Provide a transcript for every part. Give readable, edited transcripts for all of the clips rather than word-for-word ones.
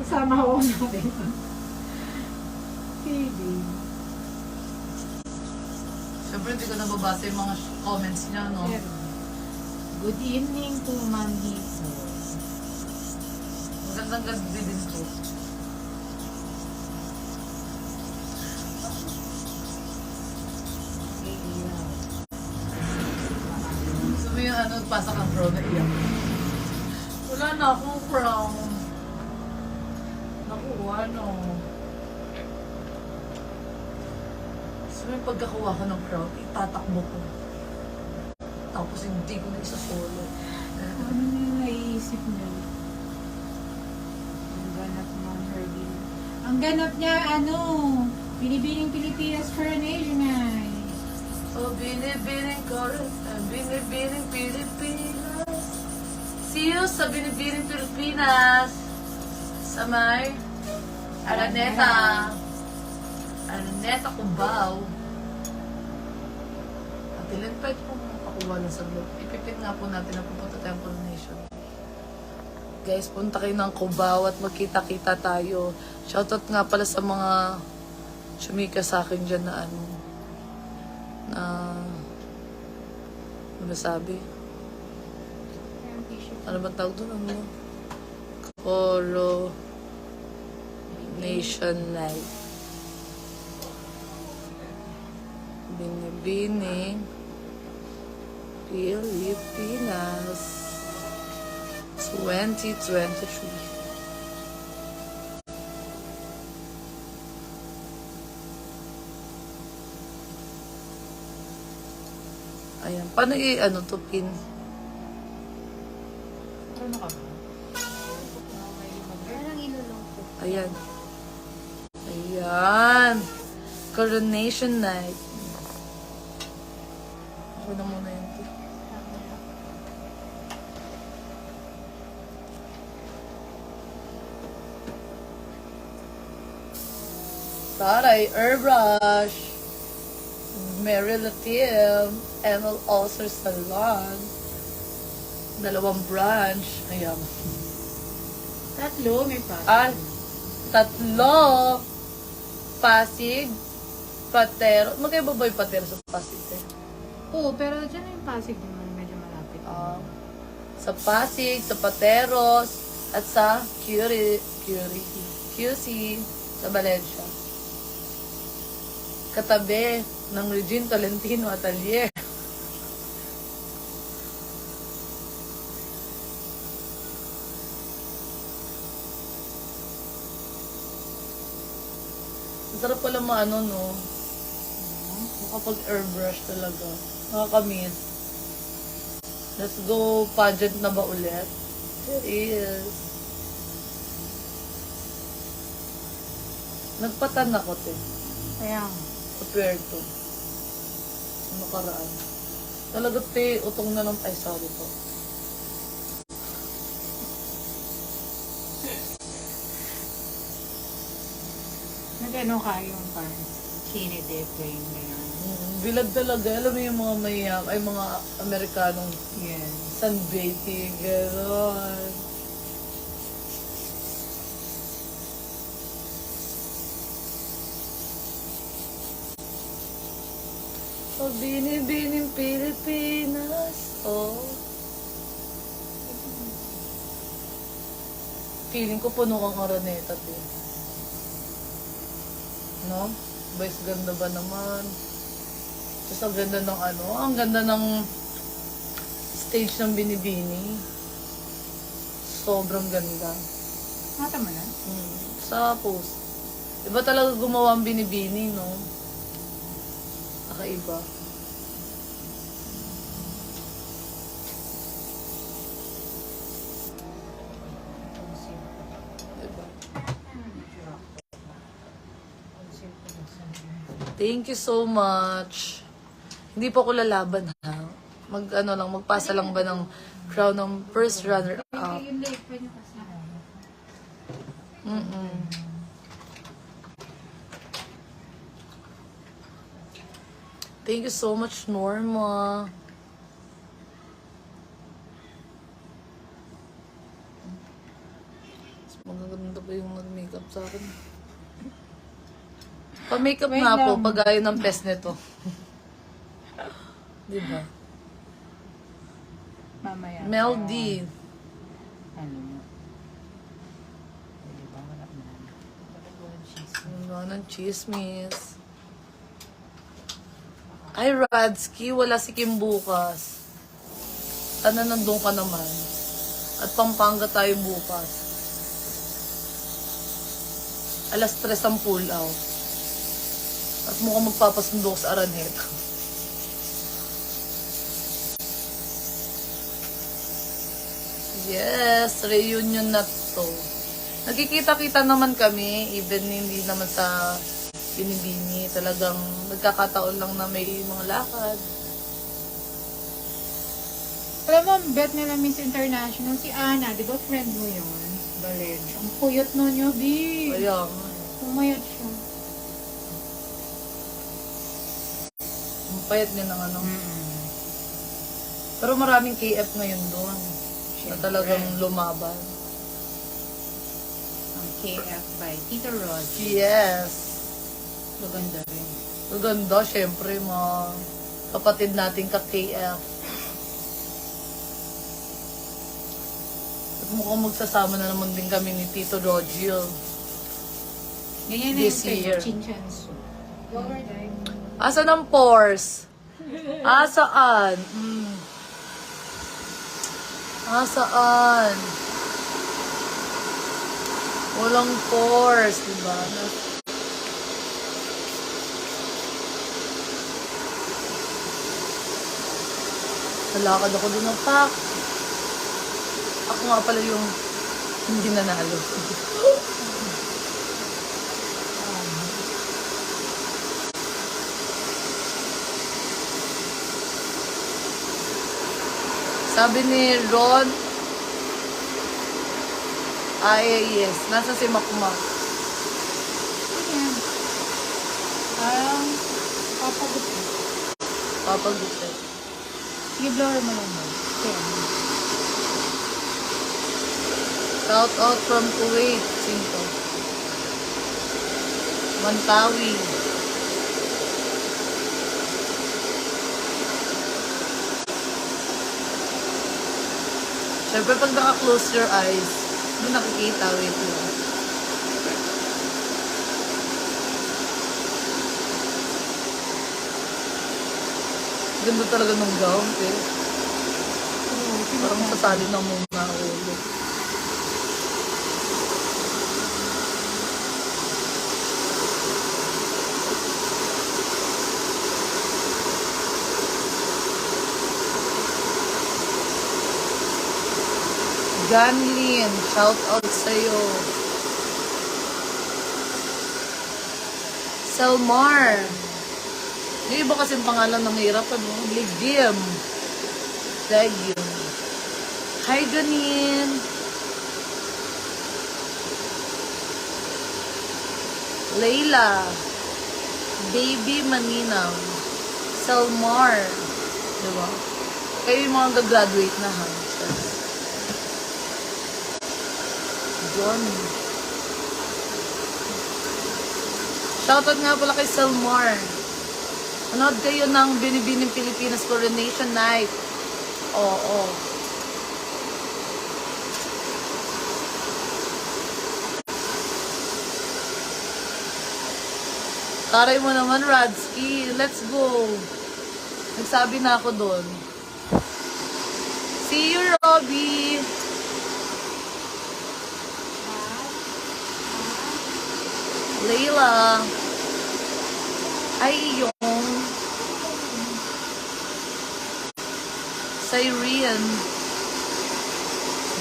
Kasama ko natin. Feeling. Siyempre, hindi ko nababasa yung mga comments niya, no? Pero, good evening to Ma'am Hiso. Magandang gabi din po. Gusto mo yung ano, pasa kang crown na iyak? Wala na akong crown. Naku, ano. Gusto mo yung pagkakuha ko ng crown, itatakbo ko. Tapos hindi ko na isasolo. Ano na yung naiisip niya? Ang ganap Ma'am Herbie. Ang ganap niya, ano, Binibining Pilipinas Coronation ay. Oh, binibining Pilipinas. See you sa binibining Pilipinas. Sa may Araneta. Araneta, Cubao. At ilan pa ito makakuha na sa vlog. Ipipin nga po natin na pupunta tayong coronation. Guys, punta kayo ng Cubao at magkita-kita tayo. Shoutout nga pala sa mga sumika sa akin dyan na ano. Ano sabi? Ano ba tawag doon? Ano? Coronation Night. Binibining Pilipinas 2023. Ayan. Paano ano to pin? Ano ka ba? Parang ilulong ko. Ayan. Ayan. Coronation night. Ako na muna yun. Taray, airbrush. Mary Latim, ML Ulcer Salon, 2 branch, ayan. 3, may pa. 3, Pasig, Patero, magkaiba ba yung Patero sa Pasig? Oo, pero dyan yung Pasig naman, medyo malapit. Sa Pasig, sa Pateros, at sa QC, sa Valencia. Katabi ng Regine Tolentino Atelier. Ang sarap pala maano, no? Makapag airbrush talaga. Nakakamiss. Let's go pageant na ba ulit? Yes. Nagpatan ako, te. Kaya, Sa Puerto. Sa nakaraan. Talaga, te, utong na lang. Ay, sorry po. nag-ano ka yung parang skinny dipping, gano'n. Bilad talaga. Alam mo yung mga mayak, ay mga Amerikanong Yes. sunbathing, gano'n. Oh, binibining Pilipinas. Oh. Feeling ko puno kang Araneta, te. No? Boys, ganda ba naman? Tapos ang ganda ng ano, ang ganda ng stage ng Binibini. Sobrang ganda. Mata mo na? Sa post. Iba talaga gumawa ang Binibini, no? Kakaiba. Diba? Thank you so much. Hindi po ako lalaban, ha? Magpasa lang ba ng crown ng first runner-up? Yung late pa niyo kasi. Thank you so much, Norma. Magaganda pa yung nag-makeup sa akin. Pa-makeup Wait na po, lang. pagaya ng pes nito. Diba? Mamaya. Melody. Ano mo? Di ba? Wala na. Wala ng chismis. Ay, Radsky, wala si Kim bukas. Sana nandun ka naman. At Pampanga tayo bukas. Alas 3 ang pull out. At mukhang magpapasundo ko sa Araneta. Yes, reunion na to. Nagkikita-kita naman kami, even hindi naman sa binibini. Talagang nagkakataon lang na may mga lakad. Alam mo, ang bet nila Miss International, si Ana, di ba friend mo yun? Balen. Ang puyot nun niya, B. Kaya nga. Pumayat siya. Ang payat niya ng ano. Pero maraming KF ngayon doon. Na talagang lumaban. Ang KF by Tito Rod. Yes. Maganda rin. Maganda, syempre, mga kapatid nating ka-KF. At mukhang magsasama na naman din kami ni Tito Rogil. Ganyan na This year. Chinchansu. Lower dive. Asan ang pores? Asaan? Asaan? Walang pores, diba? Nalakad ako doon ng pack. Ako nga pala yung hindi nanalo. Sabi ni Ron, yes, nasa si Makmak. Ayan. Parang papagutin. Papagupit. Sige, blower mo lang mo. Ayan. Shout out from Kuwait, Cinco. Mantawi. Siyempre, pag naka-close your eyes, hindi nakikita. Wait lang. Ganda talaga ng gown, eh. Parang sasali na muna ang ulo. Ganlin, shout out sa'yo. Selmar. Yung iba kasing pangalan ng hirap, ano? Ligim. Legium. Hi, Ganin. Layla. Baby Maninang. Selmar. Diba? Kayo yung mga gagraduate na, ha? John. Shoutout nga pala kay Selmar. Manood kayo ng Binibining Pilipinas Coronation Night. Oo. Taray mo naman, Radsky. Let's go. Nagsabi na ako doon. See you, Robbie. Layla. Ay, yung Cyrene.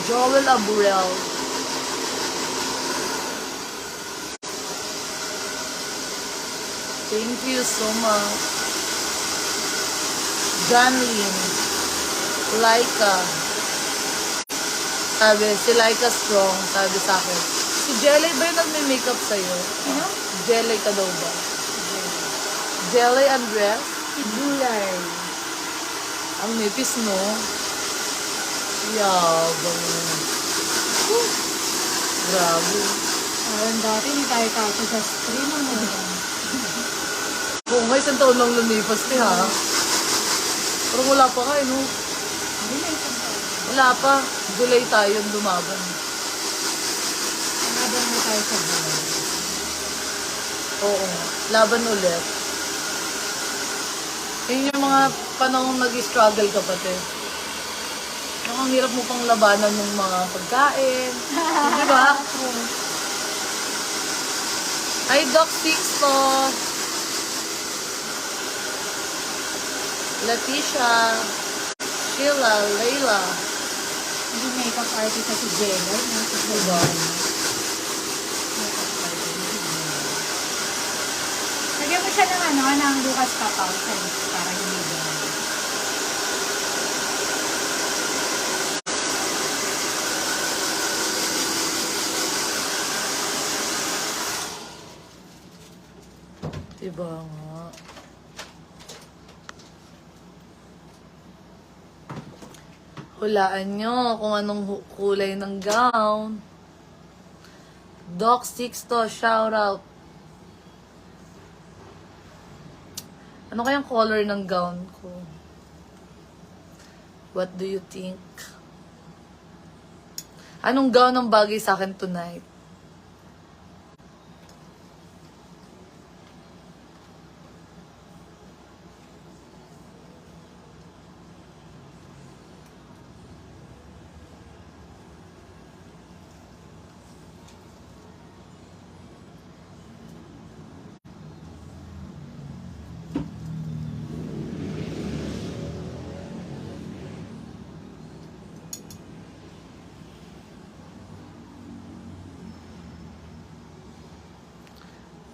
Joel Aburel. Thank you so much. Ganlin. Laika. Sabi, si Laika Strong. Sabi sa akin. Si Jelly ba yung nagme-makeup sa'yo? Ano? Jelly ka daw ba? Jelly Andres? Si Gulay. Ang nipis, no? Yabang. Grabe. Parang dati hindi tayo kasya sa stream. Ano? Kung nga, isang taon lang lumipas ni ha. Parang wala pa ka, no? Hindi na isang taon. Wala pa. July tayo lumaban. Laban na tayo sa buhay. Oo nga. Laban ulit. Yun yung mga panahon nag-struggle ka pati. Ang hirap mo pang labanan ng mga pagkain. Di ba? Hi, Doc Sixto. Leticia. Sheila. Layla. Hindi makeup artist na si Jenner. Diba? Lagyan mo siya ng ng Lucas Papaw para hindi ganun. Diba nga? Hulaan nyo kung anong kulay ng gown. Doc Sixto, shout out. Ano kayang color ng gown ko? What do you think? Anong gown ang bagay sa akin tonight?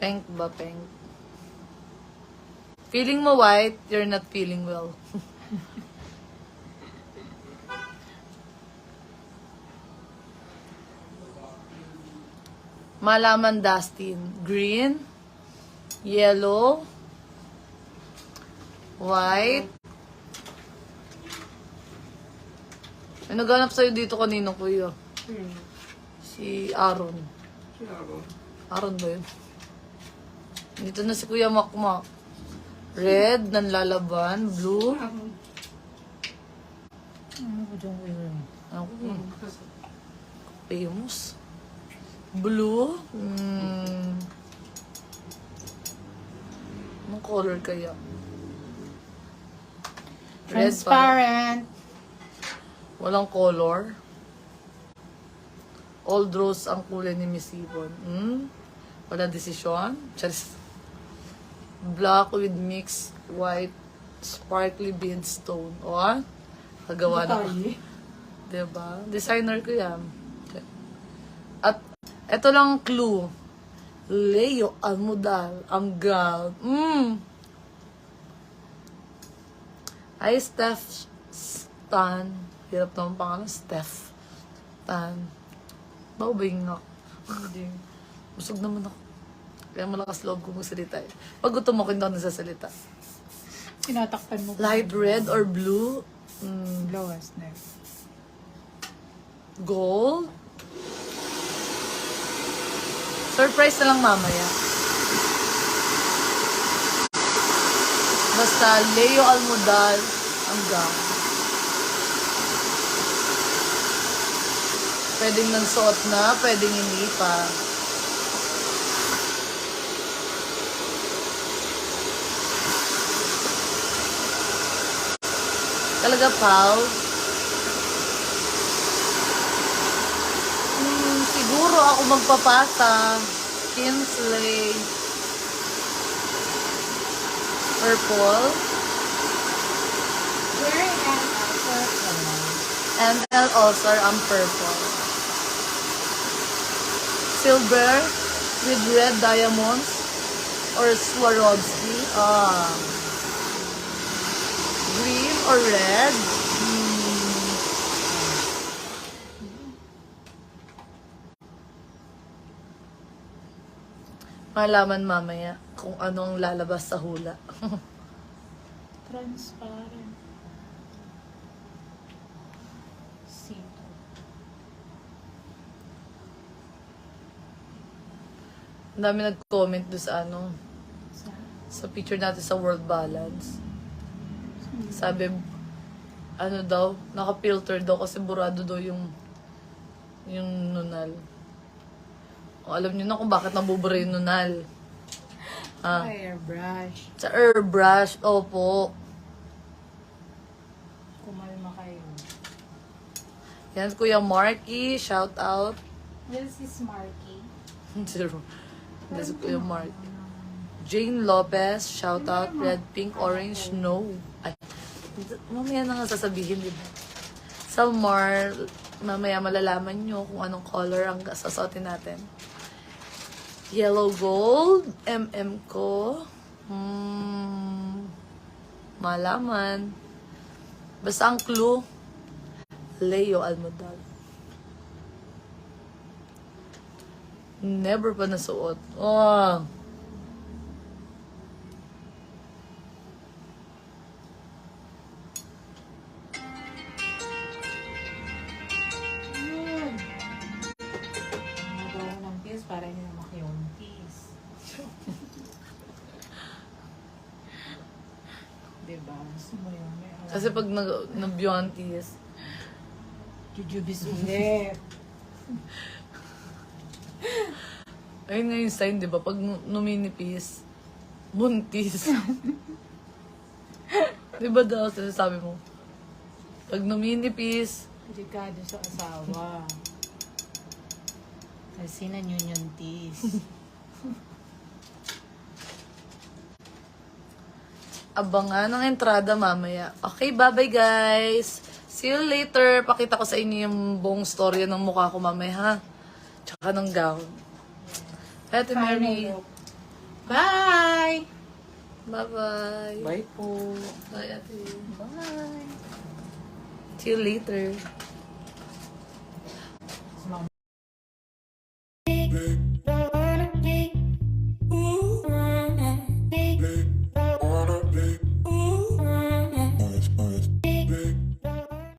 Pink ba, pink? Feeling mo white, you're not feeling well. Malaman Dustin. Green, yellow, white. May naghanap sa'yo dito kanina, kuya. Si Aaron. Aaron ba yun? Dito na si Kuya Makmak. Red, nanlalaban. Blue. Ano ko dyan ko yun? Ako. Famous. Blue. Anong color kaya? Red pa. Transparent. Walang color. Old rose ang kulay ni Miss Yvonne. Wala desisyon. Just black with mixed white sparkly bead stone. O, kagawa na ko. Diba? Designer ko yan. At eto lang clue. Leo Almudal. Ang gown. Hi, Steph Stan. Hirap naman pangalan. Steph Stan. Baubing ako. Hindi. Busog naman ako. Kaya malakas loob ko magsalita eh. Pag gutom ako, hindi ako nagsasalita. Tinatakpan mo. Light red or blue? Lowest next. Gold? Surprise na lang mamaya. Basta Leo Almudal ang gown. Pwedeng nansuot na, pwedeng hindi pa. Talaga, pal? Siguro ako magpapasa. Kinsley. Purple. Wearing an purple. And also ang purple. Silver with red diamonds or Swarovski. Green or red? Malaman mamaya kung anong lalabas sa hula. Transparent. Ang dami nag-comment doon sa ano, Sa, sa picture natin sa World Balance. Sabi, ano daw, naka-filter daw kasi burado daw yung nunal. O, alam niyo na kung bakit nabubura yung nunal. Ah, airbrush. sa airbrush, opo. Kumalma kayo. Yan, Kuya Marky, shout out. This is Marky. Zero. This is Kuya Mark. Jane Lopez, shout out. Red, pink, orange, no. Ay, mamaya na nga sasabihin, di ba? Salmar, mamaya malalaman nyo kung anong color ang sasotin natin. Yellow gold, ko. Malaman. Basta ang clue, Leo Almodal. Never pa nasuot. Oh. Yun. Magawa ng kiss para hindi na makiyontis. Diba? Gusto mo yun? Kasi pag nag-beyontis, Jujubis ulit. ayun nga yung sign, di ba? Pag numinipis, buntis. Di ba daw sinasabi mo? Pag numinipis, Delikado sa asawa. Kasi nanyunyuntis. abangan ang entrada mamaya. Okay, bye-bye guys! See you later! Pakita ko sa inyo yung buong storya ng mukha ko mamaya, ha? Tsaka ng gown. Ate Mary. Bye! Bye-bye. Bye po. Bye, ate. Bye! See you later.